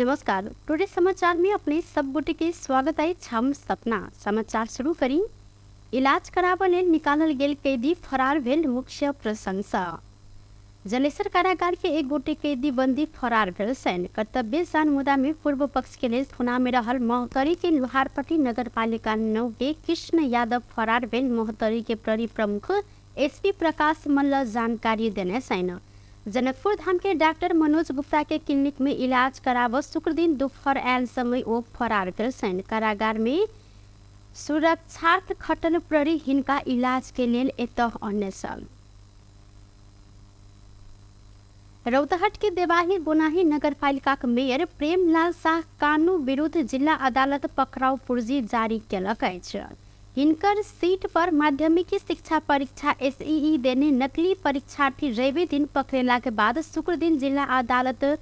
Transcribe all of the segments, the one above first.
नमस्कार। टुडे समाचार में अपने सब गोटे के स्वागत है। हम सपना समाचार शुरू करी। इलाज कराबा लेल निकालल गेल कैदी फरार भेल मुख्य प्रशंसा। जलेसर कारागार के एक गोटे कैदी बंदी फरार भेल सैन कर्तव्य जान मुदा में पूर्व पक्ष के लेल थुना में रहल मोहतरी के लोहारपट्टी नगर पालिका 9 के कृष्ण यादव फरार भेल मोहतरी के प्रहरी प्रमुख एसपी प्रकाश मल्ल जानकारी देने सैन। जनकपुर धाम के डॉक्टर मनोज गुप्ता के क्लिनिक में इलाज कराव शुक्र दिन दोपहर आयल समय वो फरार भेल सैन। कारागार में सुरक्षार्थ खटल प्रहरी हिनका इलाज के लेल एतह अन्य सल। रौतहट के देवाही गोनाही नगर पालिका के मेयर प्रेमलाल शाह कानू विरुद्ध जिला अदालत पकड़ाव पूर्जी जारी केलक अछि। हिनकर सीट पर माध्यमिक शिक्षा परीक्षा एसईई देने नकली परीक्षार्थी रवि दिन पकड़ेला के बाद शुक्र दिन जिला अदालत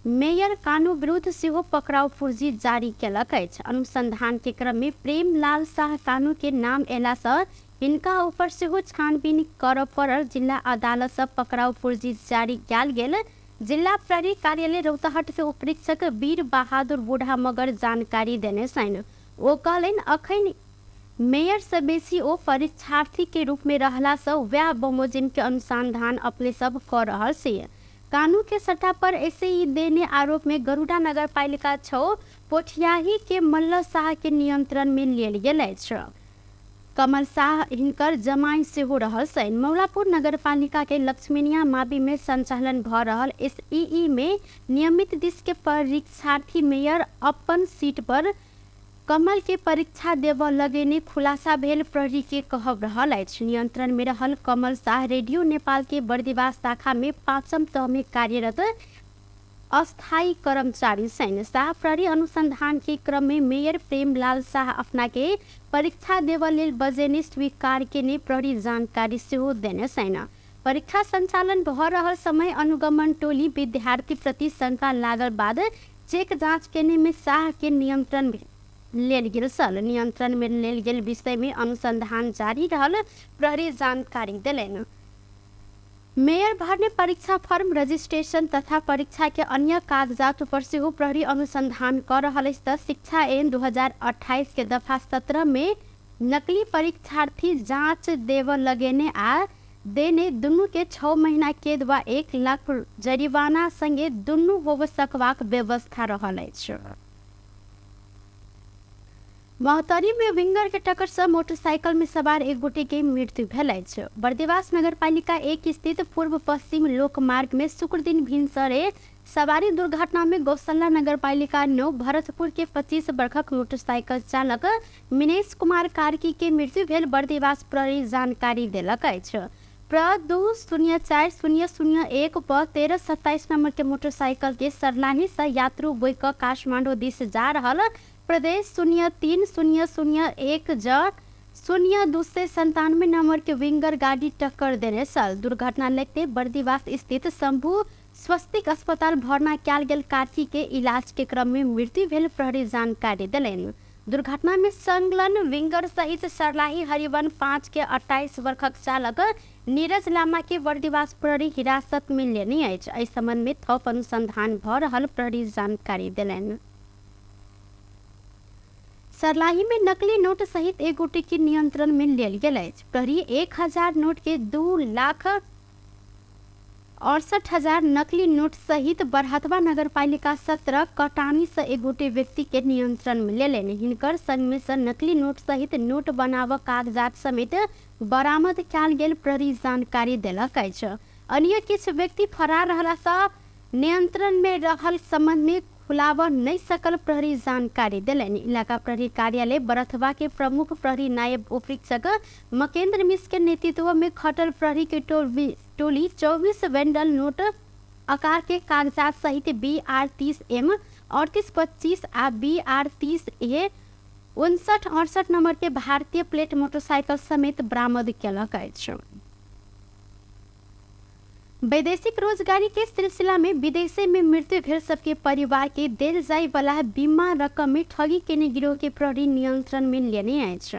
मेयर कानू विरुद्ध सेहो पकड़ाव पूर्जी जारी केलक अछि। अनुसंधान के क्रम में प्रेमलाल शाह कानू के नाम एला से हिनका ऊपर सेहो छानबीन कर पड़ल। जिला अदालत से पकड़ाव पूर्जी जारी कयल गेल। जिला प्रहरी कार्यालय रौतहट से उपरीक्षक वीर बहादुर बूढ़ा मगर जानकारी देने सैन। ओ कहलन अखन मेयर से बेसी ओ परीक्षार्थी के रूप में रहला से वह बमोजिम के अनुसंधान अपने सब कर रहल से। कानू के सट्टा पर एसई देने आरोप में गरुड़ा नगर पालिका 6 पोठियाही के मल्ल शाह के नियंत्रण में लेल गेल अछि। कमल शाह हिनकर जमाई सेहो रहल सैन। मौलापुर नगर पालिका के लक्ष्मीनिया मावी में संचालन भ रहल एसईई में नियमित दिस के परीक्षार्थी मेयर अपन सीट पर कमल के परीक्षा देव लगेने खुलासा भेल प्रहरी के कहब रहल अछि। नियंत्रण में रहल कमल शाह रेडियो नेपाल के बर्दिवास शाखा में 5म तह में कार्यरत अस्थायी कर्मचारी सैन। शाह प्रहरी अनुसंधान के क्रम में मेयर प्रेमलाल शाह अपना के परीक्षा देव लेल बजेने स्वीकार केने प्रहरी जानकारी सेहो देने सैन। परीक्षा संचालन भ रहल समय अनुगमन टोली विद्यार्थी प्रति शंका लागल बाद चेक जांच केने में शाह के नियंत्रण लेल गेल सल। नियंत्रण में लेल गेल विषय में अनुसंधान जारी रहल प्रहरी जानकारी दिलन। मेयर भरने परीक्षा फॉर्म रजिस्ट्रेशन तथा परीक्षा के अन्य कागजात पर सेहो प्रहरी अनुसंधान कर रहल अछि। शिक्षा ऐन 2028 के दफा 17 में नकली परीक्षार्थी जांच देव लगेने आ देने दुनू के 6 महीना कैद वा 1 लाख जरिमाना संगे दुनू होब सकबाक व्यवस्था रहल अछि। मोहतरी में विंगर के टक्कर से मोटरसाइकिल में सवार एक गोटे के मृत्यु भेल अछि। बर्दिवास नगर पालिका 1 स्थित पूर्व पश्चिम लोक मार्ग में शुक्र दिन भिनसरे सवारी दुर्घटना में गौशाला नगर पालिका 9 भरतपुर के 25 वर्षक मोटरसाइकिल चालक मिनेश कुमार कार्की के मृत्यु भेल बर्दिवास प्रहरी जानकारी देलक अछि। प्र 204-001 पर 1327 नंबर के मोटरसाइकिल के सरलाही से यात्रु बोई क काठमांडू दिस जा रहल प्रदेश 03-001 0297 नंबर के विंगर गाड़ी टक्कर देने सल। दुर्घटना लगते बर्दिवास स्थित शंभू स्वस्तिक अस्पताल भर्ना कयल गेल। कार्की के इलाज के क्रम में मृत्यु भेल प्रहरी जानकारी दिलन। दुर्घटना में संलग्न विंगर सहित सरलाही हरिवन 5 के 28 वर्षक चालक नीरज लामा के बर्दिवास प्रहरी हिरासत में लेने अछि। एहि संबंध में थप अनुसंधान भ रहल प्रहरी जानकारी दिलन। सरलाही में नकली नोट सहित एक गोटे के नियंत्रण में लेल गेल अछि। प्रहरी 1000 नोट के 2,68,000 नकली नोट सहित बरहतवा नगर पालिका 17 कटानी से एक गोटे व्यक्ति के नियंत्रण में लेलन। हिनकर संग में से नकली नोट सहित नोट बनाव कागजात समेत बरामद कयल गेल प्रहरी जानकारी देलक अछि। अन्य किछु व्यक्ति फरार रहला से नियंत्रण में रहल संबंध में खुलाव नहीं सकल प्रहरी जानकारी दिलन। इलाका प्रहरी कार्यालय बरथवा के प्रमुख प्रहरी नायब उपरीक्षक मकेंद्र मिश्र के नेतृत्व में खटल प्रहरी के टोली 24 वेंडल नोट आकार के कागजात सहित BR30M 3825 आ BR30A 5968 नंबर के भारतीय प्लेट मोटरसाइकिल समेत बरामद केलक अछि। वैदेशिक रोजगारी के सिलसिला में विदेश में मृत्यु भेल सबके परिवार के देल जाय वाला बीमा रकम में ठगी केने गिरोह के प्रहरी नियंत्रण में लेने अछि।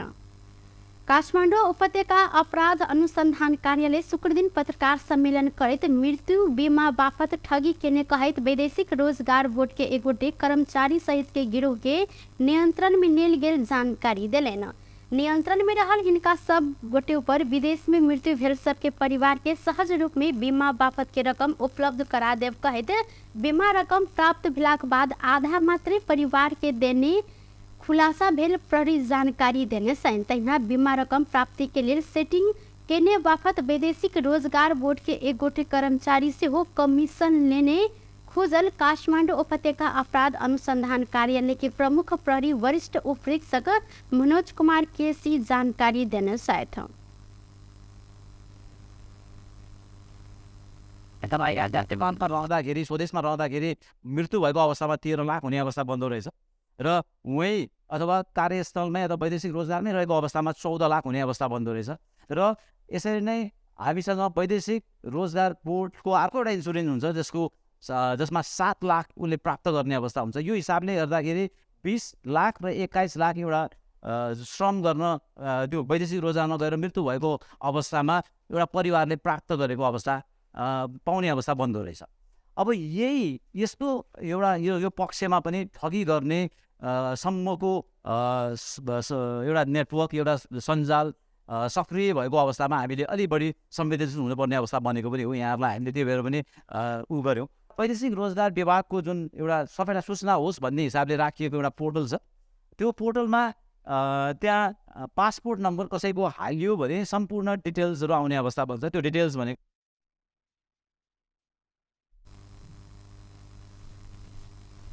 काठमाडौँ उपत्यका अपराध अनुसंधान कार्यालय शुक्र दिन पत्रकार सम्मेलन करैत मृत्यु बीमा बापत ठगी केने कहैत वैदेशिक रोजगार बोर्ड के एगोटे कर्मचारी सहित के गिरोह के नियंत्रण में लेल गेल जानकारी दिलेन। नियंत्रण में रहल हिनका सब गोटे ऊपर विदेश में मृत्यु भेल सबके परिवार के सहज रूप में बीमा बापत के रकम उपलब्ध करा देव कहैत बीमा रकम प्राप्त भेलाक बाद आधा मात्रे परिवार के देने खुलासा भेल प्रहरी जानकारी देने सैन। तहिना बीमा रकम प्राप्ति के लिए सेटिंग केने बापत वैदेशिक रोजगार बोर्ड के एक गोटे कर्मचारी से हो कमीशन लेने खुजल काठमाडौँ उपत्यका अपराध अनुसंधान कार्यालय के प्रमुख प्रहरी वरिष्ठ उपरीक्षक मनोज कुमार केसी जानकारी देने साथ रहँदाखेरि स्वदेशमा रहँदाखेरि मृत्यु भएको अवस्थामा 13 लाख हुने अवस्था बन्दो रहेछ र वहीँ अथवा कार्यस्थलमै अथवा वैदेशिक रोजगारमै रहेको अवस्थामा 14 लाख हुने अवस्था बन्दो रहेछ। र यसरी नै हामीसँग वैदेशिक रोजगार बोर्डको अर्को एउटा इन्सुरेन्स हुन्छ जसमा 7 लाख उसले प्राप्त गर्ने अवस्था हुन्छ। यो हिसाबले हेर्दाखेरि 20 लाख र 21 लाख एउटा श्रम गर्न त्यो वैदेशिक रोजगारमा गएर मृत्यु भएको अवस्थामा एउटा परिवारले प्राप्त गरेको अवस्था पाउने अवस्था बन्दो रहेछ। अब यस्तो एउटा यो पक्षमा पनि ठगी गर्ने सम्मको एउटा नेटवर्क एउटा सञ्जाल सक्रिय भएको अवस्थामा हामीले अलि बढी संवेदनशील हुनुपर्ने अवस्था बनेको पनि हो। यहाँहरूलाई हामीले त्यो भएर पनि गऱ्यौँ। वैदेशिक रोजगार विभागको जुन एउटा सबैलाई सूचना होस् भन्ने हिसाबले राखिएको एउटा पोर्टल छ, त्यो पोर्टलमा त्यहाँ पासपोर्ट नम्बर कसैको हालियो भने सम्पूर्ण डिटेल्सहरू आउने अवस्था बन्छ। त्यो डिटेल्स भनेको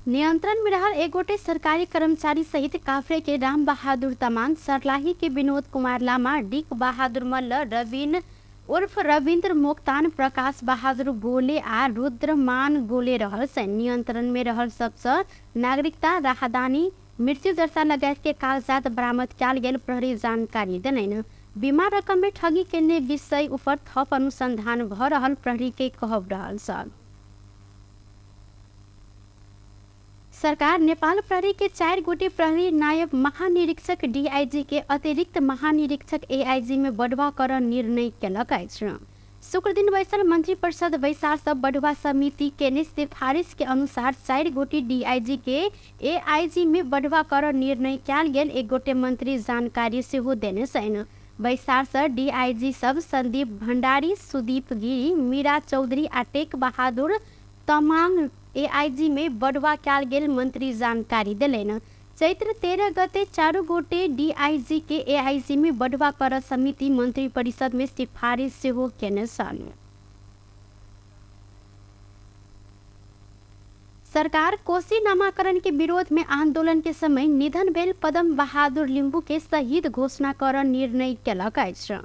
नियंत्रण में रहल एक गोटे सरकारी कर्मचारी सहित काफरे के राम बहादुर तमान, सरलाही के विनोद कुमार लामा, डीक बहादुर मल्ल, रवीन उर्फ रविन्द्र मोक्तान, प्रकाश बहादुर गोले आ रुद्रमान गोले रहल से नियंत्रण में रहल सबसे नागरिकता राहदानी मृत्यु दर्ता लगायत के कागजात बरामद कयल गेल प्रहरी जानकारी देलैन। बीमा रकम में ठगी केने विषय ऊपर थप अनुसंधान भ रहल प्रहरी के कहब रहल सब। सरकार नेपाल प्रहरी के 4 गोटे प्रहरी नायब महानिरीक्षक डीआईजी के अतिरिक्त महानिरीक्षक एआईजी में बढ़वा कर निर्णय केलक अछि। शुक्र दिन बैसल मंत्री परिषद बैसार सब बढ़वा समिति के सिफारिश के अनुसार 4 गोटे डीआईजी के एआईजी में बढ़वा कर निर्णय कयल गेल एक गोटे मंत्री जानकारी से हो देने सैन। बैसार से डीआईजी सब संदीप भंडारी, सुदीप गिरी, मीरा चौधरी आ टेक बहादुर तमांग एआईजी में बढ़वा कयल गेल मंत्री जानकारी दिलेन। चैत्र 13 गते 4 गोटे डीआईजी के एआईजी में बढ़वा कर समिति मंत्री परिषद में सिफारिश से हो केने सन। सरकार कोसी नामाकरण के विरोध में आंदोलन के समय निधन भेल पदम बहादुर लिंबू के शहीद घोषणा कर निर्णय केलक अछि।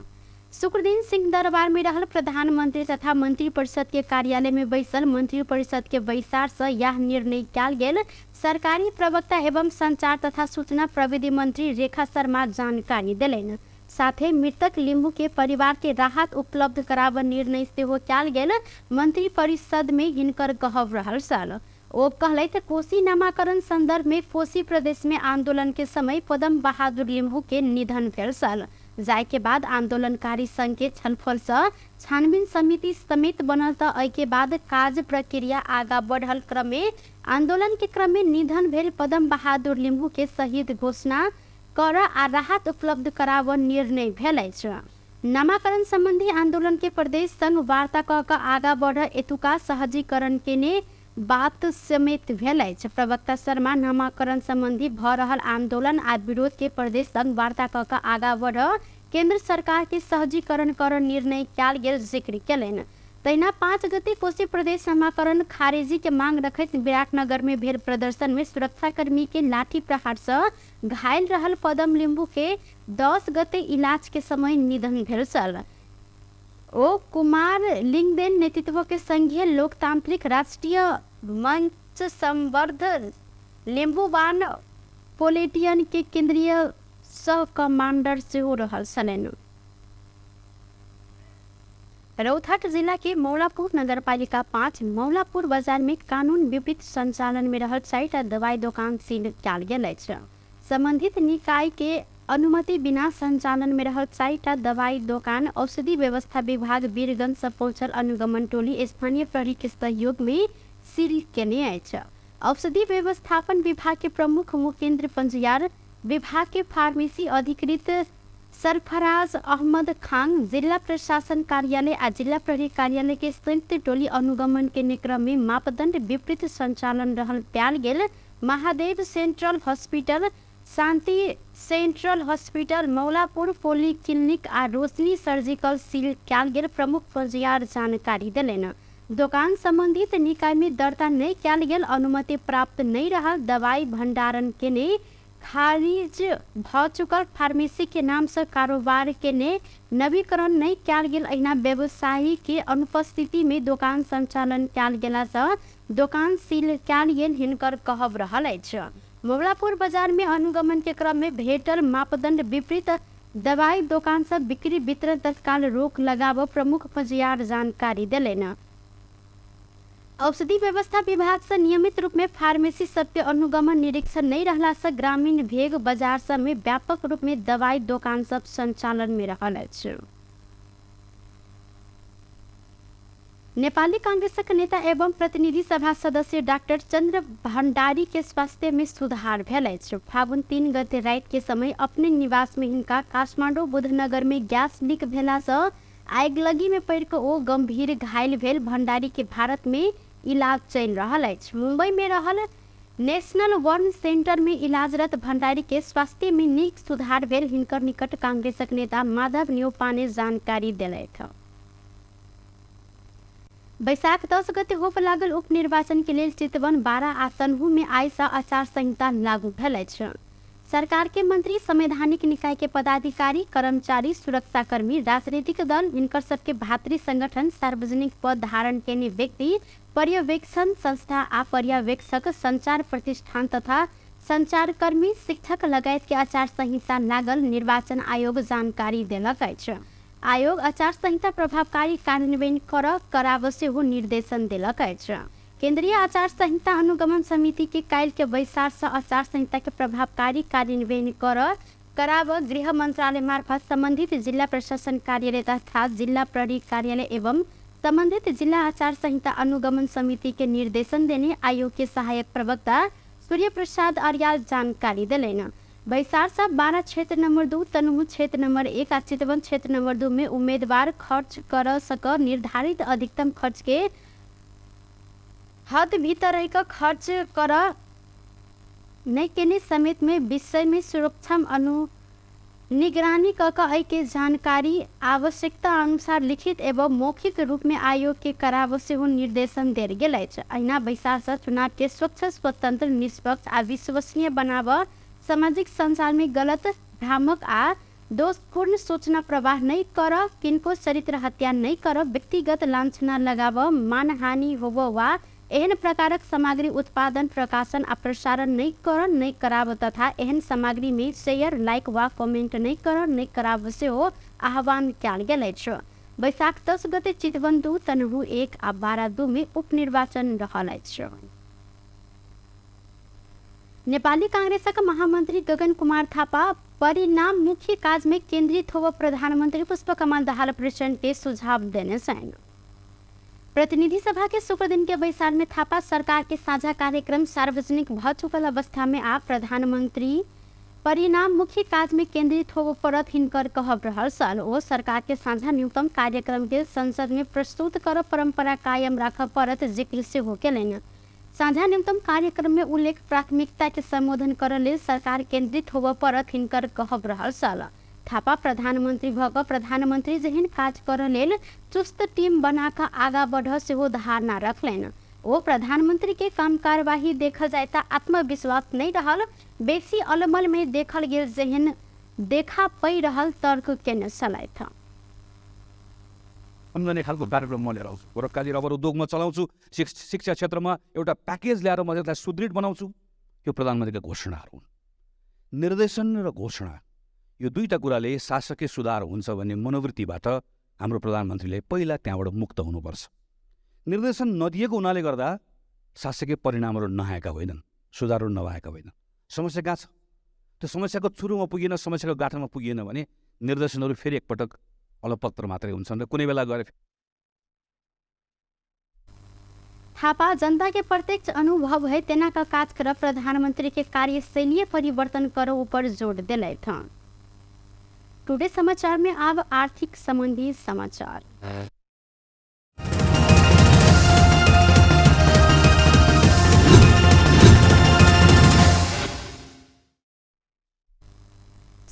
शुक्र दिन सिंह दरबार में रहल प्रधानमंत्री तथा मंत्री परिषद के कार्यालय में बैसल मंत्री परिषद के बैसार से यह निर्णय कयल गेल। सरकारी प्रवक्ता एवं संचार तथा सूचना प्रविधि मंत्री रेखा शर्मा जानकारी दिलेन। साथ ही मृतक लिंबू के परिवार के राहत उपलब्ध कराव निर्णय से हो कयल गेल। मंत्री परिषद में हिनकर कहब रहल सल। ओ कहलैथ कोसी नामाकरण संदर्भ में कोसी प्रदेश में आंदोलन के समय पदम बहादुर लिंबू के निधन भेल सल। जाय के बाद आंदोलनकारी संघ के छलफल से छानबीन समिति समेत बनल त एहि के बाद काज प्रक्रिया आगा बढ़ल क्रम में आंदोलन के क्रम में निधन भेल पदम बहादुर लिंबू के शहीद घोषणा कर आ राहत उपलब्ध कराव निर्णय भेल अछि। नामाकरण संबंधी आंदोलन के प्रदेश संघ वार्ता क आगा बढ़ एतुका सहजीकरण केने बात समेत भेल अछि। प्रवक्ता शर्मा नामाकरण संबंधी भ रहल आंदोलन आ विरोध के प्रदेश संघ वार्ता क आगा बढ़ केंद्र सरकार के सहजीकरण कर निर्णय कयल गेल जिक्र केलनि। तहिना 5 गते कोसी प्रदेश नामाकरण खारिजी के मांग रखैत विराटनगर में भेल प्रदर्शन में सुरक्षाकर्मी के लाठी प्रहार से घायल रहल पदम लिंबू के 10 गते इलाज के समय निधन भेल छल। ओ कुमार लिंगदेन नेतृत्व के संघीय लोकतांत्रिक राष्ट्रीय मंच संवर्ध लिंबूवान पोलिटियन के केंद्रीय सह कमांडर से हो रहल छलनि। रौतहट जिला के मौलापुर नगरपालिका 5 मौलापुर बाजार में कानून विपरीत संचालन में रहल 4 दवाई दुकान सील कयल गेल अछि। संबंधित निकाय के अनुमति बिना सञ्चालन में रहल 4टा दवाई दोकान औषधि व्यवस्था विभाग वीरगंज से पहुंचल अनुगमन टोली स्थानीय प्रहरी के सहयोग में सील केने अछि। औषधि व्यवस्थापन विभाग के प्रमुख मुकेन्द्र पंजियार, विभाग के फार्मेसी अधिकृत सरफराज अहमद खान, जिला प्रशासन कार्यालय आ जिला प्रहरी कार्यालय के संयुक्त टोली अनुगमन के क्रम में मापदंड विपरीत संचालन रहल पायल गेल महादेव सेंट्रल हॉस्पिटल, शांति सेंट्रल हॉस्पिटल, मौलापुर पॉलीक्लिनिक आ रोशनी सर्जिकल सील कयल गेल प्रमुख पंजियार जानकारी देलनि। दुकान संबंधित निकाय में दर्ता नहीं कयल गेल अनुमति प्राप्त नहीं रहल दवाई भंडारण के ने खारिज भ चुकल फार्मेसी के नाम से कारोबार के ने नवीकरण नहीं कयल गेल अहिना व्यवसायी के अनुपस्थिति में दुकान संचालन कयल गेला से दुकान सील कयल गेल हिनकर कहब रहल अछि। मौलापुर बाजार में अनुगमन के क्रम में भेटल मापदंड विपरीत दवाई दुकान से बिक्री वितरण तत्काल रोक लगाव प्रमुख पंजियार जानकारी देलनि। औषधि व्यवस्था विभाग से नियमित रूप में फार्मेसी सबके अनुगमन निरीक्षण नहीं रहला से ग्रामीण भेग बाजार सब में व्यापक रूप में दवाई दुकान सब संचालन में रहल अछि। नेपाली कांग्रेसक नेता एवं प्रतिनिधि सभा सदस्य डॉक्टर चंद्र भंडारी के स्वास्थ्य में सुधार भेल अछि। फागुन 3 गते रात के समय अपने निवास में हिनका काठमांडू बुधनगर में गैस लीक भेला से आगिलगी में पड़ के ओ गंभीर घायल भेल। भंडारी के भारत में इलाज चल रहल अछि। मुंबई में रहल नेशनल वर्न सेंटर में इलाजरत भंडारी के स्वास्थ्य में नीक सुधार भेल हिनकर निकट कांग्रेसक नेता माधव न्योपा ने जानकारी देलथि। बैसाख 10 गते होप लागल उपनिर्वाचन के लिए चितवन 12 आ सन्हु में आइ से आचार संहिता लागू भेल अछि। सरकार के मंत्री, संवैधानिक निकाय के पदाधिकारी, कर्मचारी, सुरक्षाकर्मी, राजनीतिक दल, इनकर सबके भातृ संगठन, सार्वजनिक पद धारण केने व्यक्ति, पर्यवेक्षण संस्था आ पर्यवेक्षक, संचार प्रतिष्ठान तथा संचारकर्मी, शिक्षक लगायत के आचार संहिता लागल निर्वाचन आयोग जानकारी देलक अछि। आयोग आचार संहिता प्रभावकारी कार्यान्वयन करावश्य हो निर्देशन देलक अछि। केंद्रीय आचार संहिता अनुगमन समिति के काल के बैसार से आचार संहिता के प्रभावकारी कार्यान्वयन कराव गृह मंत्रालय मार्फत संबंधित जिला प्रशासन कार्यालय तथा जिला प्रहरी कार्यालय एवं संबंधित जिला आचार संहिता अनुगमन समिति के निर्देशन देने आयोग के सहायक प्रवक्ता सूर्य प्रसाद अर्याल जानकारी दिलेन। बैसार से 12 क्षेत्र नंबर 2, तनहु क्षेत्र नंबर 1 आ चितवन क्षेत्र नंबर 2 में उम्मीदवार खर्च कर सक निर्धारित अधिकतम खर्च के हद भीतर रह खर्च कर नहीं केने समेत में विषय में सुरक्षा निगरानी के जानकारी आवश्यकता अनुसार लिखित एवं मौखिक रूप में आयोग के करावश्य हो निर्देशन देल गेल अछि। अहिना बैसार से चुनाव के स्वच्छ, स्वतंत्र, निष्पक्ष आ विश्वसनीय बनाव, सामाजिक संचार में गलत, भ्रामक आ दोषपूर्ण सूचना प्रवाह नहीं कर, किनको चरित्र हत्या नहीं कर, व्यक्तिगत लांछना लगाव, मानहानि होव वा एहन प्रकारक सामग्री उत्पादन, प्रकाशन आ प्रसारण नहीं कराव तथा एहन सामग्री में शेयर, लाइक वा कमेंट नहीं कराव से हो आह्वान कयल गेल अछि। बैसाख 10 गते चितवन 2, तनहु 1 आ 12-2 में उपनिर्वाचन रहल अछि। नेपाली कांग्रेसक महामंत्री गगन कुमार थापा परिणाममुखी काज में केंद्रित होव प्रधानमंत्री पुष्पकमल दाहाल प्रचंड के सुझाव देने छन्। प्रतिनिधि सभा के शुक्र दिन के बैसार में थापा सरकार के साझा कार्यक्रम सार्वजनिक भ चुकल अवस्था में आ प्रधानमंत्री परिणाममुखी काज में केंद्रित होव परत हिनकर कहब रहल सल। ओ सरकार के साझा न्यूनतम कार्यक्रम के संसद में प्रस्तुत कर परंपरा कायम राख परत जिक्र से हो केलनि। साझा न्यूनतम कार्यक्रम में उल्लेख प्राथमिकता के संबोधन कर ले सरकार केंद्रित होव परत हिनकर कहब रहल सल। थापा प्रधानमंत्री भग प्रधानमंत्री जेहन काज कर लेल चुस्त टीम बनाकर आगा बढ़ से हो धारणा रखलेन। ओ प्रधानमंत्री के काम कार्यवाही देखल जाए ता आत्मविश्वास नहीं रहल, बेसी अलमल में देखल गेल जेहन देखा पै रहल तर्क केने चलाइत। अन्य खालको कार्यक्रम म लिएर आउँछु, गोरखकाली रबर उद्योगमा चलाउँछु, शिक्षा क्षेत्रमा एउटा प्याकेज ल्याएर म यसलाई सुदृढ बनाउँछु। यो प्रधानमन्त्रीका घोषणाहरू हुन्। निर्देशन र घोषणा यो दुईटा कुराले शासकीय सुधार हुन्छ भन्ने मनोवृत्तिबाट हाम्रो प्रधानमन्त्रीले पहिला त्यहाँबाट मुक्त हुनुपर्छ। निर्देशन नदिएको हुनाले गर्दा शासकीय परिणामहरू नआएका होइनन्, सुधारहरू नभएका होइनन्। समस्या कहाँ छ? त्यो समस्याको सुरुमा पुगेन, समस्याको गाँठमा पुगेन भने निर्देशनहरू फेरि एकपटक अलपत्र मात्रै हुन्छन् र कुनै बेला गएर थापा जनता के प्रत्यक्ष अनुभव है तेना का काज कर प्रधानमंत्री के कार्यशैली परिवर्तन करो ऊपर जोर दिले थे। टुडे समाचार में अब आर्थिक संबंधी समाचार।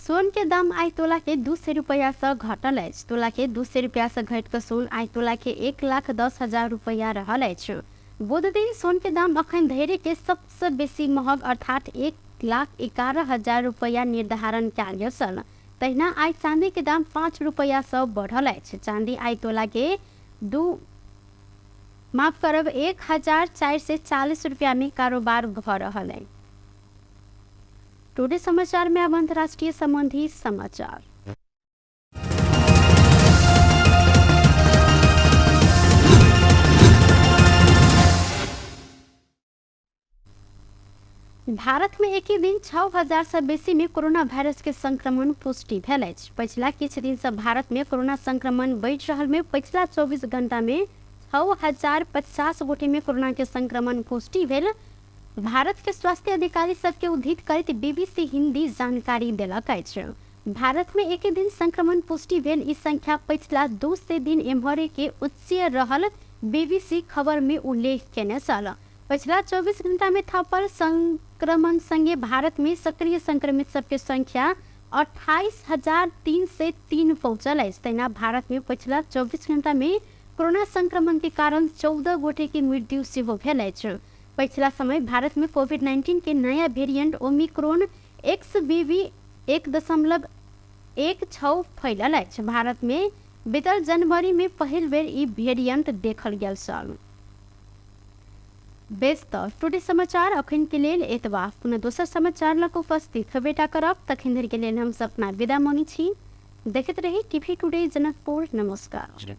सोन के दाम आई तोला के 200 रुपया से घटल अछि। तोला के 200 रुपया से घट कर सोन आई तोला के 1,10,000 रुपया रहल अछि। बुध दिन सोन के दाम अखन धरि के सबसे बेसी महग अर्थात 1,11,000 रुपया निर्धारण कयल गेल छल। तहिना आई चांदी के दाम 5 रुपया से बढ़ल अछि। चांदी आई तोला के 1,440 रुपया में कारोबार भ रहल है। टुडे समाचार में अब अंतर्राष्ट्रीय संबंधी समाचार। भारत में एक ही दिन 6,000 से बेसी में कोरोना वायरस के संक्रमण पुष्टि भेल अछि। पिछला किछ दिन से भारत में कोरोना संक्रमण बढ़ि रहल में पिछला 24 घंटा में 6,050 गोटे में कोरोना के संक्रमण पुष्टि भेल। भारत के स्वास्थ्य अधिकारी सबके उद्धृत करैत बीबीसी हिंदी जानकारी देलक अछि। भारत में एक ही दिन संक्रमण पुष्टि भेल ई संख्या पिछला 2 से दिन एम्हरे के उच्च रहल बीबीसी खबर में उल्लेख केने छल। पिछला 24 घंटा में थपल संक्रमण संगे भारत में सक्रिय संक्रमित सबके संख्या 28,303 पहुंचल अछि। तहिना भारत में पिछला 24 घंटा में कोरोना संक्रमण के कारण 14 गोटे की मृत्यु सेहो भेल अछि। पिछला समय भारत में कोविड-19 के नया वेरिएंट ओमिक्रॉन XBB.1.16 फैलल अछि। भारत में बीतल जनवरी में पहिल बेर ई वेरिएंट देखल गेल छल। बेस्ट टुडे समाचार अखन के लेल एतबा। पुनः दोसर समाचार लक उपस्थित हेबेटा करब। तखन धरि के लेल हम सपना विदा मांगै छी। देखैत रही टीवी टुडे जनकपुर। नमस्कार।